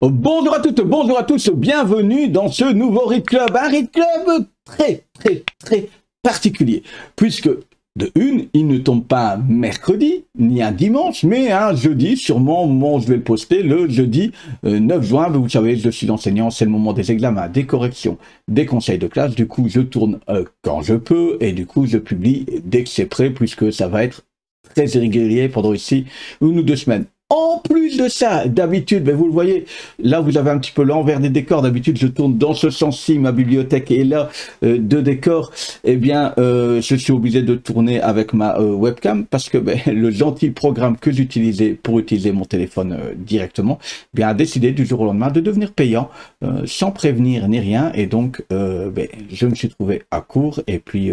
Bonjour à toutes, bonjour à tous, bienvenue dans ce nouveau Read Club, un Read Club très particulier, puisque de une, il ne tombe pas un mercredi, ni un dimanche, mais un jeudi, sûrement au moment où je vais le poster, le jeudi 9 juin, vous savez, je suis enseignant, c'est le moment des examens, des corrections, des conseils de classe, du coup je tourne quand je peux, et du coup je publie dès que c'est prêt, puisque ça va être très irrégulier pendant ici 1 ou 2 semaines. En plus de ça, d'habitude, vous le voyez, là vous avez un petit peu l'envers des décors, d'habitude je tourne dans ce sens-ci, ma bibliothèque est là, de décors, eh bien je suis obligé de tourner avec ma webcam, parce que le gentil programme que j'utilisais pour utiliser mon téléphone directement, a décidé du jour au lendemain de devenir payant, sans prévenir ni rien, et donc je me suis trouvé à court, et puis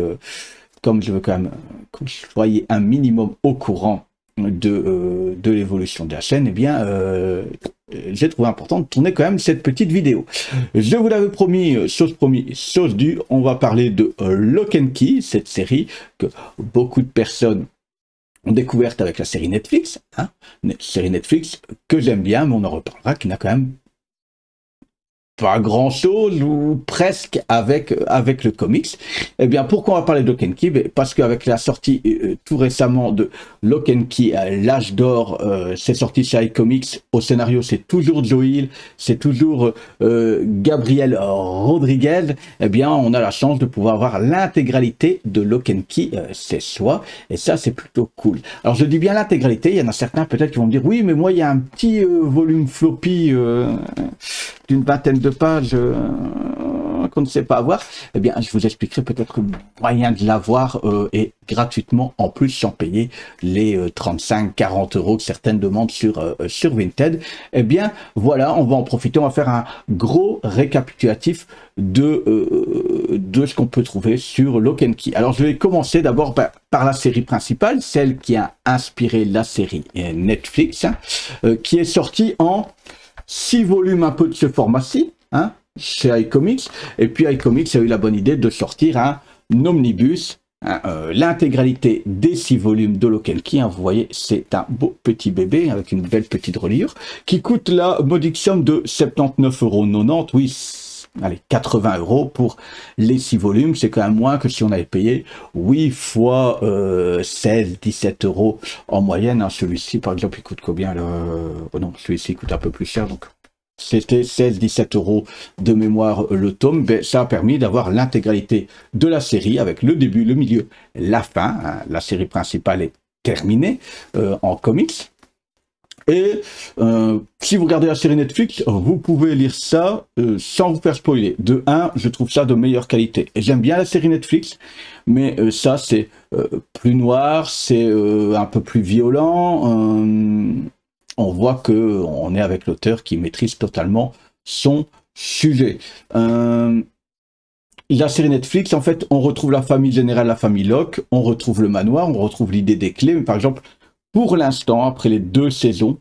comme je veux quand même que vous soyez un minimum au courant de l'évolution de la chaîne, j'ai trouvé important de tourner quand même cette petite vidéo. Je vous l'avais promis, chose due, on va parler de Lock & Key, cette série que beaucoup de personnes ont découverte avec la série Netflix, série Netflix que j'aime bien, mais on en reparlera, qui n'a quand même pas grand chose ou presque avec le comics. Pourquoi on va parler de Lock & Key? Parce qu'avec la sortie tout récemment de Lock & Key, l'âge d'or, c'est sorti chez iComics. Au scénario, c'est toujours Joe Hill, c'est toujours Gabriel Rodriguez. On a la chance de pouvoir avoir l'intégralité de Lock & Key, c'est soi, et ça c'est plutôt cool. Alors je dis bien l'intégralité, il y en a certains peut-être qui vont me dire oui, mais moi il y a un petit volume floppy d'une vingtaine de pages qu'on ne sait pas avoir, je vous expliquerai peut-être le moyen de l'avoir et gratuitement en plus sans payer les 35-40 euros que certaines demandent sur Vinted. Voilà, on va en profiter, on va faire un gros récapitulatif de ce qu'on peut trouver sur Lock & Key. Alors je vais commencer d'abord par la série principale, celle qui a inspiré la série Netflix, qui est sortie en 6 volumes un peu de ce format-ci, chez iComics, et puis iComics a eu la bonne idée de sortir un omnibus, l'intégralité des 6 volumes de Lock & Key, vous voyez, c'est un beau petit bébé avec une belle petite reliure, qui coûte la modique somme de 79,90 €, oui, allez, 80 € pour les 6 volumes, c'est quand même moins que si on avait payé 8 fois 16-17 € en moyenne. Celui-ci, par exemple, il coûte combien là? Oh non, celui-ci coûte un peu plus cher, donc c'était 16-17 € de mémoire le tome. Ça a permis d'avoir l'intégralité de la série avec le début, le milieu, la fin. La série principale est terminée en comics. Et si vous regardez la série Netflix, vous pouvez lire ça sans vous faire spoiler. De 1, je trouve ça de meilleure qualité. Et j'aime bien la série Netflix, mais ça c'est plus noir, c'est un peu plus violent. On voit que on est avec l'auteur qui maîtrise totalement son sujet. La série Netflix, en fait, on retrouve la famille générale, la famille Locke, on retrouve le manoir, on retrouve l'idée des clés, mais par exemple, pour l'instant, après les 2 saisons,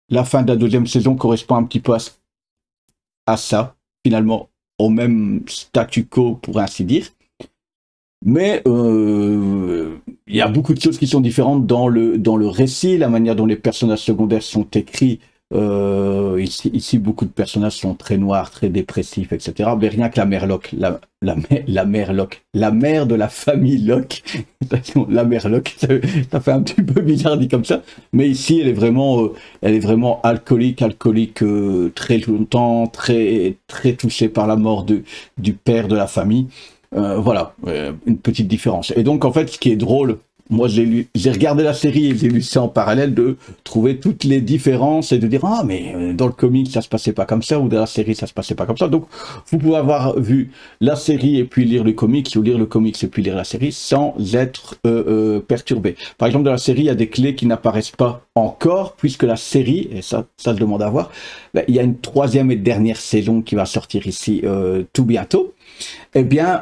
la fin de la 2e saison correspond un petit peu à ça, finalement, au même statu quo, pour ainsi dire. Mais il y a beaucoup de choses qui sont différentes dans le récit, la manière dont les personnages secondaires sont écrits. Ici, beaucoup de personnages sont très noirs, très dépressifs, etc. Mais rien que la mère Locke, la mère Locke, la mère de la famille Locke, la mère Locke, ça fait un petit peu bizarre dit comme ça. Mais ici, elle est vraiment alcoolique, très longtemps, très touchée par la mort du père de la famille. Voilà, une petite différence. Et donc, en fait, ce qui est drôle, moi, j'ai regardé la série et j'ai lu ça en parallèle, de trouver toutes les différences et de dire « Ah, mais dans le comic, ça se passait pas comme ça, ou dans la série, ça se passait pas comme ça. » Donc, vous pouvez avoir vu la série et puis lire le comics, ou lire le comics et puis lire la série, sans être perturbé. Par exemple, dans la série, il y a des clés qui n'apparaissent pas encore, puisque la série, et ça je demande à voir, il y a une 3e et dernière saison qui va sortir ici tout bientôt. La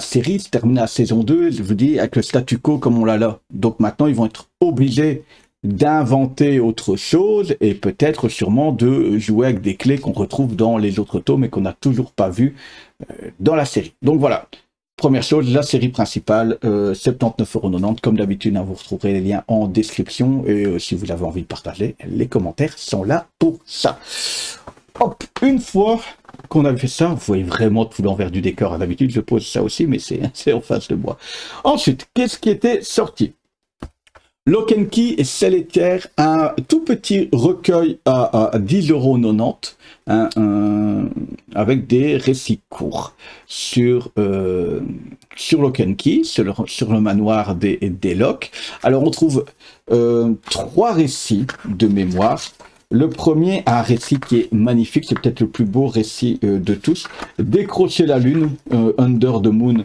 série se termine à la saison 2, je vous dis, avec le statu quo comme on l'a là. Donc maintenant, ils vont être obligés d'inventer autre chose et peut-être sûrement de jouer avec des clés qu'on retrouve dans les autres tomes et qu'on n'a toujours pas vu dans la série. Donc voilà, première chose, la série principale, 79,90 €. Comme d'habitude, hein, vous retrouverez les liens en description. Et si vous avez envie de partager, les commentaires sont là pour ça. Hop, une fois qu'on avait fait ça, vous voyez vraiment tout l'envers du décor. D'habitude, je pose ça aussi, mais c'est en face de moi. Ensuite, qu'est-ce qui était sorti? Lock and Key et Solitaire, un tout petit recueil à 10,90 €, hein, avec des récits courts sur Lock and Key, sur le manoir des Locke. Alors on trouve 3 récits de mémoire. Le premier a un récit qui est magnifique, c'est peut-être le plus beau récit de tous. Décrocher la lune, Under the Moon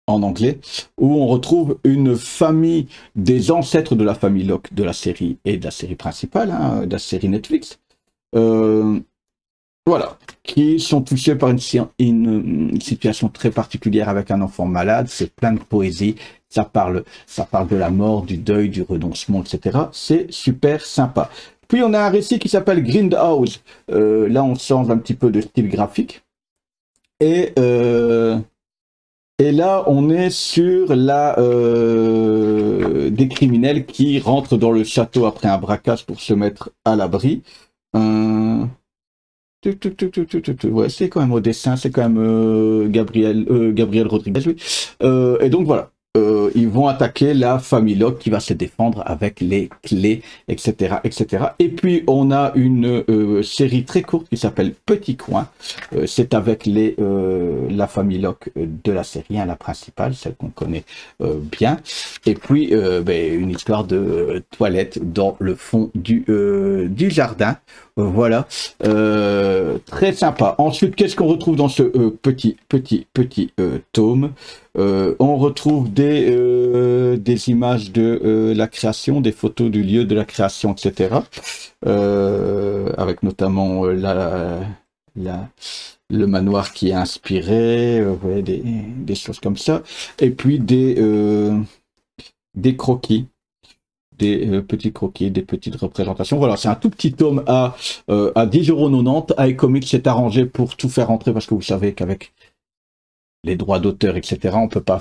en anglais, où on retrouve une famille des ancêtres de la famille Locke de la série et de la série principale, hein, de la série Netflix. Voilà, qui sont touchés par une situation très particulière avec un enfant malade. C'est plein de poésie, ça parle de la mort, du deuil, du renoncement, etc. C'est super sympa. Puis on a un récit qui s'appelle Grindhouse. Là, on change un petit peu de style graphique. Et là, on est sur des criminels qui rentrent dans le château après un braquage pour se mettre à l'abri. Ouais, c'est quand même au dessin, c'est quand même Gabriel Rodriguez, oui. Et donc voilà, ils vont attaquer la famille Locke qui va se défendre avec les clés, etc., etc. Et puis on a une série très courte qui s'appelle Petit Coin. C'est avec la famille Locke de la série, hein, la principale, celle qu'on connaît bien. Et puis une histoire de toilette dans le fond du jardin. Voilà, très sympa. Ensuite, qu'est-ce qu'on retrouve dans ce petit tome? On retrouve des images de la création, des photos du lieu de la création, etc. Avec notamment le manoir qui est inspiré, vous voyez, des choses comme ça. Et puis des croquis. Des petits croquis, des petites représentations. Voilà, c'est un tout petit tome à 10,90 €. iComics s'est arrangé pour tout faire rentrer parce que vous savez qu'avec les droits d'auteur, etc., on peut pas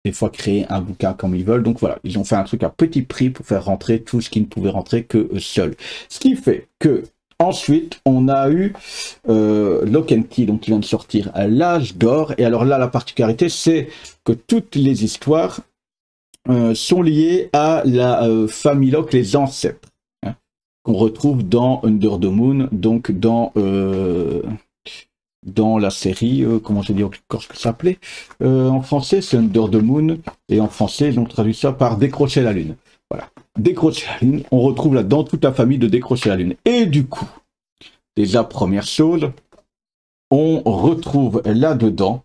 des fois créer un bouquin comme ils veulent. Donc voilà, ils ont fait un truc à petit prix pour faire rentrer tout ce qui ne pouvait rentrer que seul. Ce qui fait que ensuite, on a eu Lock and Key, donc qui vient de sortir à l'âge d'or. Et alors là, la particularité, c'est que toutes les histoires sont liés à la famille Locke, les ancêtres, hein, qu'on retrouve dans Under the Moon, donc dans la série, comment j'ai dit encore ce que ça s'appelait en français, c'est Under the Moon, et en français, ils ont traduit ça par Décrocher la lune. Voilà, Décrocher la lune, on retrouve là-dedans toute la famille de Décrocher la lune. Et du coup, déjà, première chose, on retrouve là-dedans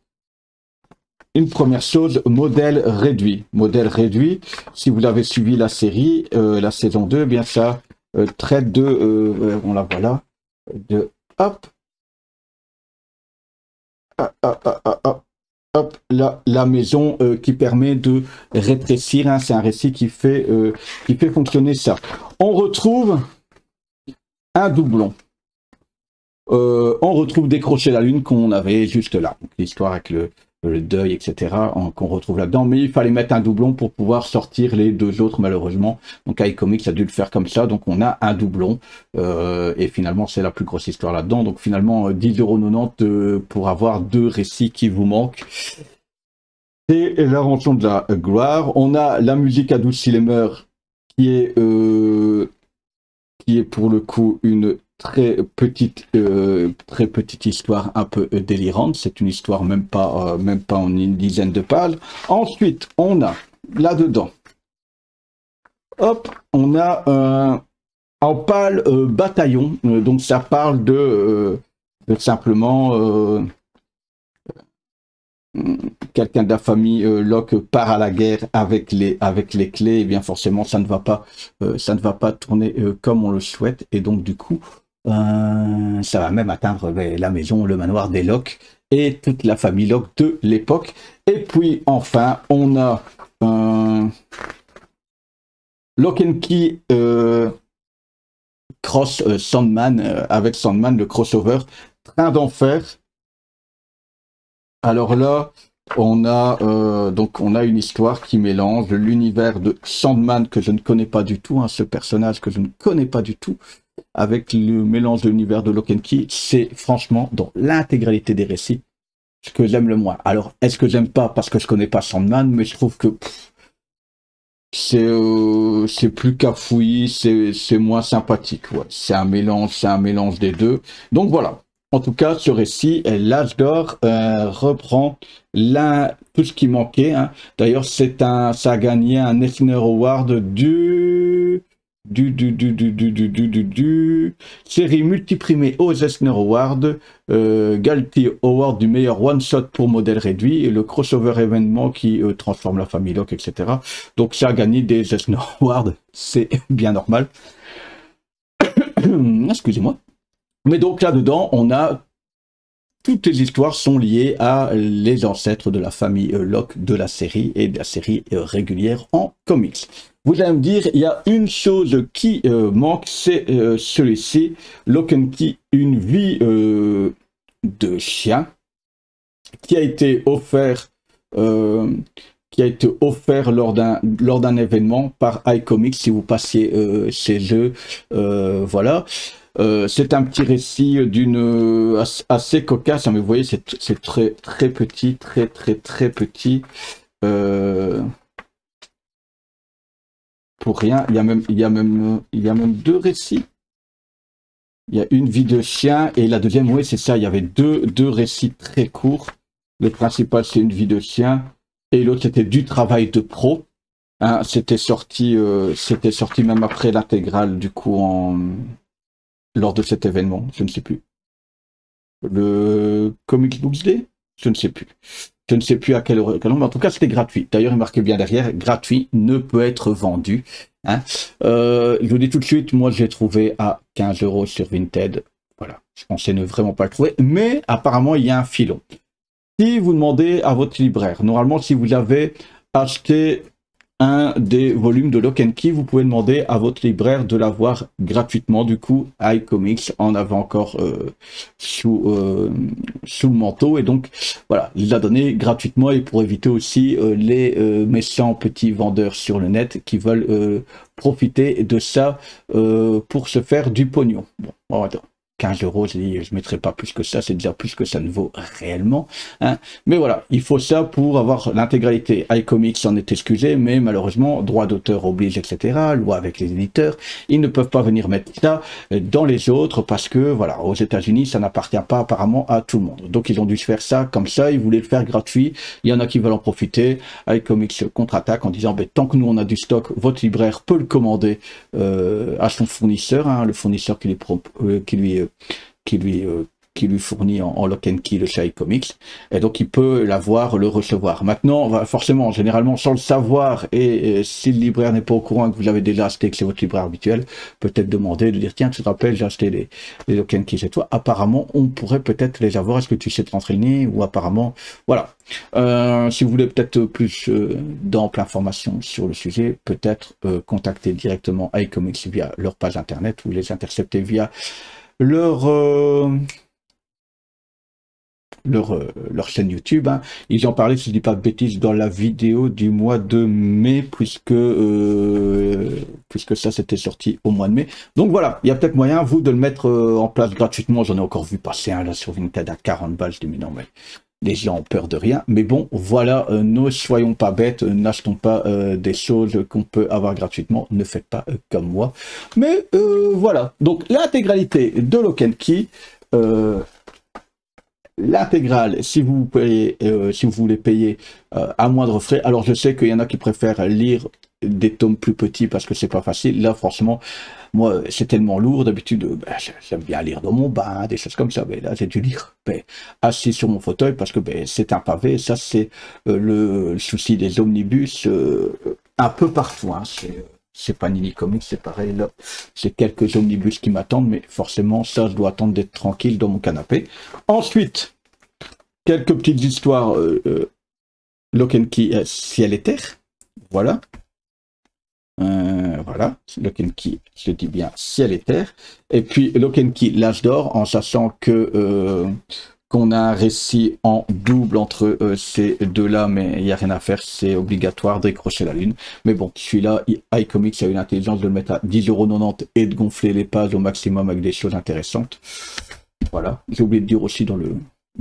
une première chose, modèle réduit. Modèle réduit, si vous avez suivi la série, la saison 2, eh bien ça traite de, on la voit là, de, hop, hop, la maison qui permet de rétrécir, hein, c'est un récit qui fait fonctionner ça. On retrouve un doublon. On retrouve Décrocher la lune qu'on avait juste là. L'histoire avec le deuil, etc., qu'on retrouve là-dedans, mais il fallait mettre un doublon pour pouvoir sortir les deux autres, malheureusement. Donc iComics a dû le faire comme ça, donc on a un doublon, et finalement c'est la plus grosse histoire là-dedans, donc finalement 10,90 € pour avoir 2 récits qui vous manquent. C'est la rançon de la gloire. On a la musique à 12 Silemer, qui est pour le coup une très petite histoire un peu délirante. C'est une histoire même pas en une dizaine de pages. Ensuite, on a là-dedans, hop, on a un pâle bataillon. Donc ça parle de simplement quelqu'un de la famille Locke part à la guerre avec les clés. Et bien forcément, ça ne va pas tourner comme on le souhaite. Et donc du coup, ça va même atteindre la maison, le manoir des Locke et toute la famille Locke de l'époque. Et puis enfin, on a Lock and Key cross Sandman, avec Sandman, le crossover Train d'enfer. Alors là, on a une histoire qui mélange l'univers de Sandman que je ne connais pas du tout, hein, ce personnage que je ne connais pas du tout, avec le mélange de l'univers de Lock and Key. C'est franchement dans l'intégralité des récits ce que j'aime le moins. Alors, est-ce que j'aime pas parce que je connais pas Sandman, mais je trouve que c'est plus cafouillis, c'est moins sympathique. Ouais. C'est un mélange des deux. Donc voilà. En tout cas, ce récit, l'Âge d'Or reprend tout ce qui manquait. Hein. D'ailleurs, ça a gagné un Eisner Award du série multiprimée aux Eisner Awards, Galty Award du meilleur one-shot pour modèle réduit, et le crossover événement qui transforme la famille Locke, etc. Donc ça a gagné des Eisner Awards, c'est bien normal. Excusez-moi. Mais donc là-dedans, on a toutes les histoires sont liées à les ancêtres de la famille Locke de la série et de la série régulière en comics. Vous allez me dire, il y a une chose qui manque, c'est celui-ci, Lock and Key, une vie de chien, qui a été offert lors d'un événement par iComics, si vous passiez chez eux, voilà. C'est un petit récit assez cocasse, hein, mais vous voyez, c'est très petit, très petit. Pour rien, il y a même deux récits. Il y a une vie de chien et la deuxième, oui, c'est ça. Il y avait deux récits très courts. Le principal, c'est une vie de chien et l'autre, c'était du travail de pro. Hein, c'était sorti même après l'intégrale, du coup, lors de cet événement. Je ne sais plus. Le Comic Books Day? Je ne sais plus. Je ne sais plus à quel nombre, mais en tout cas, c'était gratuit. D'ailleurs, il marquait bien derrière, gratuit, ne peut être vendu. Hein. Je vous dis tout de suite, moi, j'ai trouvé à 15 € sur Vinted. Voilà, je pensais ne vraiment pas le trouver, mais apparemment, il y a un filon. Si vous demandez à votre libraire, normalement, si vous avez acheté un des volumes de Lock and Key, vous pouvez demander à votre libraire de l'avoir gratuitement. Du coup, iComics en avait encore sous le manteau, et donc voilà, il l'a donné gratuitement, et pour éviter aussi les méchants petits vendeurs sur le net qui veulent profiter de ça pour se faire du pognon. Bon, attends. 15 €, je ne mettrai pas plus que ça, c'est déjà plus que ça ne vaut réellement. Hein. Mais voilà, il faut ça pour avoir l'intégralité. iComics s'en est excusé, mais malheureusement, droit d'auteur oblige, etc., loi avec les éditeurs, ils ne peuvent pas venir mettre ça dans les autres parce que, voilà, aux États-Unis, ça n'appartient pas apparemment à tout le monde. Donc, ils ont dû se faire ça comme ça, ils voulaient le faire gratuit. Il y en a qui veulent en profiter. iComics contre-attaque en disant, ben, tant que nous on a du stock, votre libraire peut le commander à son fournisseur, hein, le fournisseur qui lui fournit en Lock and Key le chez iComics, et donc il peut l'avoir, le recevoir. Maintenant, forcément, généralement, sans le savoir, et si le libraire n'est pas au courant que vous l'avez déjà acheté, que c'est votre libraire habituel, peut-être demander, de dire, tiens, tu te rappelles, j'ai acheté les Lock and Key chez toi. Apparemment, on pourrait peut-être les avoir. Est-ce que tu sais te renseigner? Ou apparemment, voilà. Si vous voulez peut-être plus d'amples informations sur le sujet, peut-être contacter directement iComics via leur page internet, ou les intercepter via leur chaîne YouTube. Hein. Ils en parlaient, si je dis pas de bêtises, dans la vidéo du mois de mai, puisque ça c'était sorti au mois de mai. Donc voilà, il y a peut-être moyen, vous, de le mettre en place gratuitement. J'en ai encore vu passer un là sur Vinted à 40 balles. Je dis, mais non, mais les gens ont peur de rien. Mais bon, voilà, ne soyons pas bêtes, n'achetons pas des choses qu'on peut avoir gratuitement. Ne faites pas comme moi. Mais voilà, donc l'intégralité de Lock and Key, l'intégrale, si vous voulez payer à moindre frais. Alors je sais qu'il y en a qui préfèrent lire des tomes plus petits parce que c'est pas facile. Là, franchement, moi, c'est tellement lourd. D'habitude, ben, j'aime bien lire dans mon bain, des choses comme ça. Mais là, j'ai dû lire assis sur mon fauteuil parce que c'est un pavé. Ça, c'est le souci des omnibus un peu partout. Hein. C'est pas Nini Comics, c'est pareil. Là, j'ai quelques omnibus qui m'attendent, mais forcément, ça, je dois attendre d'être tranquille dans mon canapé. Ensuite, quelques petites histoires. Lock and Key, ciel et terre. Voilà. Voilà, Lock and Key, je dis bien ciel et terre. Et puis Lock and Key, l'âge d'or, en sachant que qu'on a un récit en double entre ces deux-là, mais il n'y a rien à faire, c'est obligatoire de décrocher la lune. Mais bon, celui-là, iComics a eu l'intelligence de le mettre à 10,90 € et de gonfler les pages au maximum avec des choses intéressantes. Voilà, j'ai oublié de dire aussi dans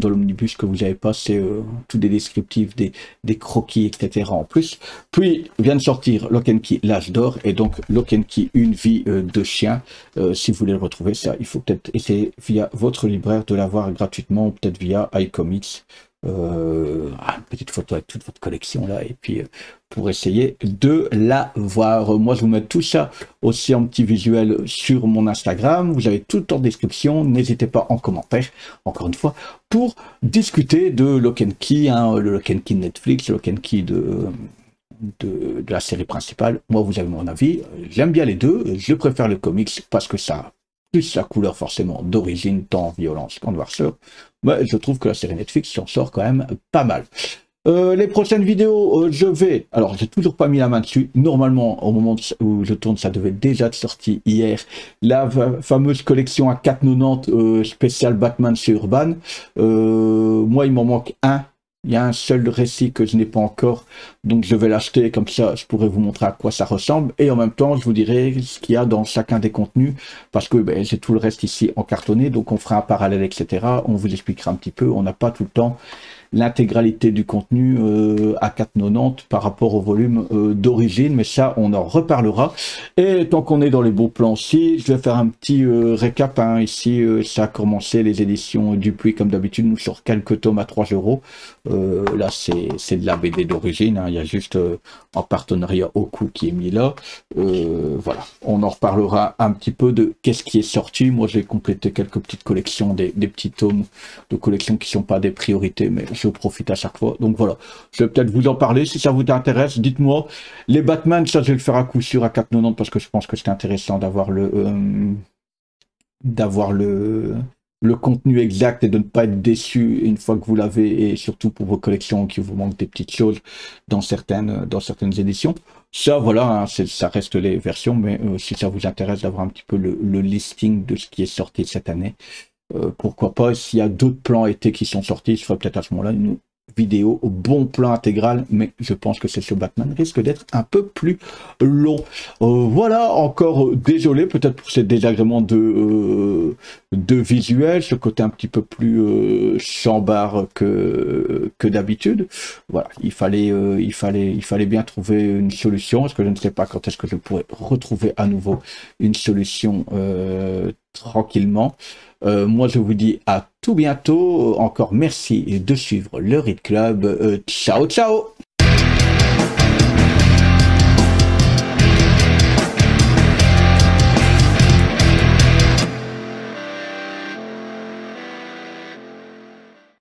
l'omnibus que vous n'avez pas, c'est tous des descriptifs, des croquis, etc. en plus. Puis vient de sortir Lock and Key, l'âge d'or, et donc Lock and Key, une vie de chien. Si vous voulez le retrouver, ça, il faut peut-être essayer via votre libraire de l'avoir gratuitement, ou peut-être via iComics. Une petite photo avec toute votre collection là, et puis pour essayer de la voir. Moi je vous mets tout ça aussi en petit visuel sur mon Instagram, vous avez tout en description, n'hésitez pas en commentaire, encore une fois, pour discuter de Lock and Key, le Lock and Key Netflix, le Lock and Key de la série principale. Moi vous avez mon avis, j'aime bien les deux, je préfère le comics parce que ça plus la couleur forcément d'origine, tant violence qu'en noirceur, mais je trouve que la série Netflix s'en sort quand même pas mal. Les prochaines vidéos, alors j'ai toujours pas mis la main dessus, normalement au moment où je tourne ça devait déjà être sorti hier, la fameuse collection à 4,90 spécial Batman chez Urban. Moi il m'en manque un. Il y a un seul récit que je n'ai pas encore, donc je vais l'acheter, comme ça je pourrai vous montrer à quoi ça ressemble, et en même temps je vous dirai ce qu'il y a dans chacun des contenus, parce que j'ai tout le reste ici en cartonné, donc on fera un parallèle, etc. On vous expliquera un petit peu, on n'a pas tout le temps l'intégralité du contenu à 4,90 par rapport au volume d'origine, mais ça on en reparlera. Et tant qu'on est dans les beaux plans aussi, je vais faire un petit récap, ici ça a commencé les éditions Dupuis comme d'habitude, nous sur quelques tomes à 3 €. Là c'est de la BD d'origine, il y a juste en partenariat Oku qui est mis là. Voilà, on en reparlera un petit peu de qu'est-ce qui est sorti. Moi j'ai complété quelques petites collections, des petits tomes de collections qui sont pas des priorités, mais je profite à chaque fois. Donc voilà, je vais peut-être vous en parler si ça vous intéresse. Dites-moi, les Batman, ça je vais le faire à coup sûr à 4,90 parce que je pense que c'est intéressant d'avoir le contenu exact et de ne pas être déçu une fois que vous l'avez, et surtout pour vos collections qui vous manquent des petites choses dans certaines éditions. Ça, voilà, ça reste les versions, mais si ça vous intéresse d'avoir un petit peu le listing de ce qui est sorti cette année, pourquoi pas. S'il y a d'autres plans été qui sont sortis, je ferai peut-être à ce moment-là une vidéo au bon plan intégral, mais je pense que c'est sur Batman risque d'être un peu plus long. Voilà, encore désolé peut-être pour ces désagréments de visuel, ce côté un petit peu plus chambard que d'habitude. Voilà, il fallait bien trouver une solution, parce que je ne sais pas quand est-ce que je pourrais retrouver à nouveau une solution tranquillement. Moi je vous dis à tout bientôt, encore merci de suivre le Read Club, ciao ciao.